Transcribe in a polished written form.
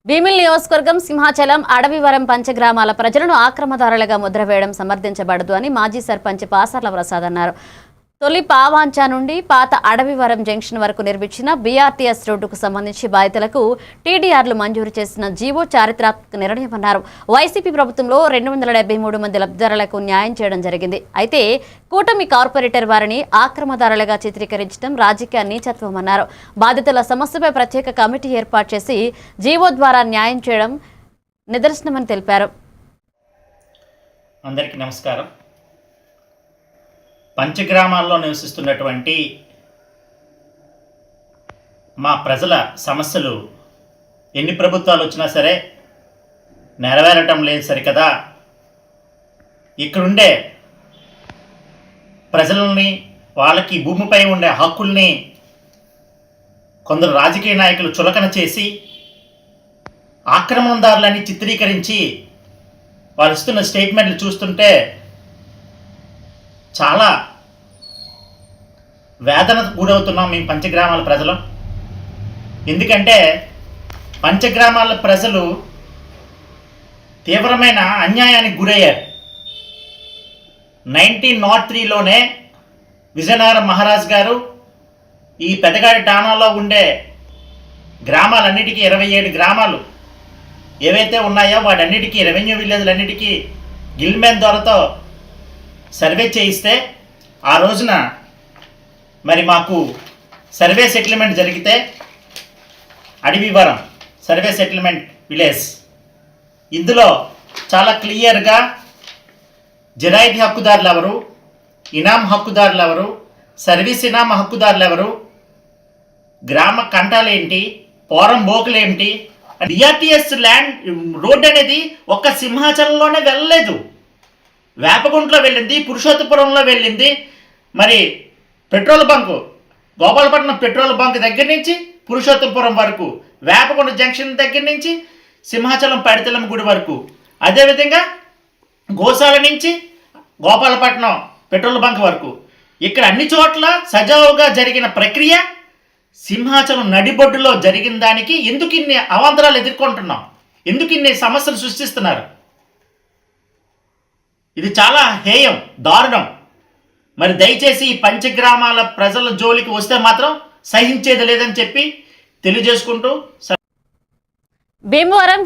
భీమిలి నియోజకవర్గం సింహాచలం అడవివరం పంచగ్రామాల ప్రజలను ఆక్రమదారులుగా ముద్ర వేయడం సమర్థించబడదు అని మాజీ సర్పంచ్ పాసర్ల ప్రసాద్ అన్నారు. తొలి పావాంచ నుండి పాత అడవివరం జంక్షన్ వరకు నిర్మించిన బీఆర్టీఎస్ రోడ్డుకు సంబంధించి బాధితులకు టీడీఆర్లు మంజూరు చేసిన జీవో చారిత్రాత్మక నిర్ణయమన్నారు. వైసీపీ ప్రభుత్వంలో 273 మంది లబ్ధిదారులకు న్యాయం చేయడం జరిగింది. అయితే కూటమి కార్పొరేటర్ వారిని ఆక్రమదారులుగా చిత్రీకరించడం రాజకీయ నీచత్వమన్నారు. బాధితుల సమస్యపై ప్రత్యేక కమిటీ ఏర్పాటు చేసి జీవో ద్వారా న్యాయం చేయడం నిదర్శనమని తెలిపారు. అందరికీ నమస్కారం. పంచగ్రామాల్లో నివసిస్తున్నటువంటి మా ప్రజల సమస్యలు ఎన్ని ప్రభుత్వాలు వచ్చినా సరే నెరవేరటం లేదు సరికదా. ఇక్కడుండే ప్రజలని, వాళ్ళకి భూమిపై ఉండే హక్కుల్ని కొందరు రాజకీయ నాయకులు చులకన చేసి ఆక్రమణదారులని చిత్రీకరించి వాళ్ళు ఇస్తున్న స్టేట్మెంట్లు చూస్తుంటే చాలా వేదనకు గురవుతున్నాం మేము పంచగ్రామాల ప్రజలు. ఎందుకంటే పంచగ్రామాల ప్రజలు తీవ్రమైన అన్యాయానికి గురయ్యారు. 1903లోనే విజయనగరం మహారాజ్ గారు ఈ పెదగాడి టానాలో ఉండే గ్రామాలన్నిటికీ 27 గ్రామాలు ఏవైతే ఉన్నాయో వాటన్నిటికీ రెవెన్యూ విలేజ్లన్నిటికీ గిల్మెన్ ద్వారాతో సర్వే చేయిస్తే ఆ రోజున మరి మాకు సర్వే సెటిల్మెంట్ జరిగితే అడవివరం సర్వే సెటిల్మెంట్ విలేజ్ ఇందులో చాలా క్లియర్గా జరాయితీ హక్కుదారులు ఎవరు, ఇనాం హక్కుదారులు ఎవరు, సర్వీస్ ఇనాం హక్కుదారులు ఎవరు, గ్రామ కంటాలు ఏంటి, పోరం బోకులు ఏంటి, బీఆర్టీఎస్ ల్యాండ్ రోడ్ అనేది ఒక్క సింహాచలంలోనే వెళ్ళలేదు. వేపగుంటలో వెళ్ళింది, పురుషోత్తపురంలో వెళ్ళింది, మరి petrol bunk Gopalapatnam petrol bunk దగ్గర నుంచి పురుషోత్తపురం వరకు, వేపగుంట జంక్షన్ దగ్గర నుంచి సింహాచలం పడితెలమ్మ గుడి వరకు, అదేవిధంగా గోశాల నుంచి గోపాలపట్నం పెట్రోల్ బంక్ వరకు, ఇక్కడ అన్ని చోట్ల సజావుగా జరిగిన ప్రక్రియ సింహాచలం నడిబొడ్డులో జరిగిన దానికి ఎందుకు ఇన్ని అవాంతరాలు ఎదుర్కొంటున్నాం, ఎందుకు ఇన్ని సమస్యలు సృష్టిస్తున్నారు? ఇది చాలా హేయం, దారుణం. మరి దయచేసి ఈ పంచగ్రామాల ప్రజల జోలికి వస్తే మాత్రం సహించేది లేదని చెప్పి తెలియజేసుకుంటూ భీమవరం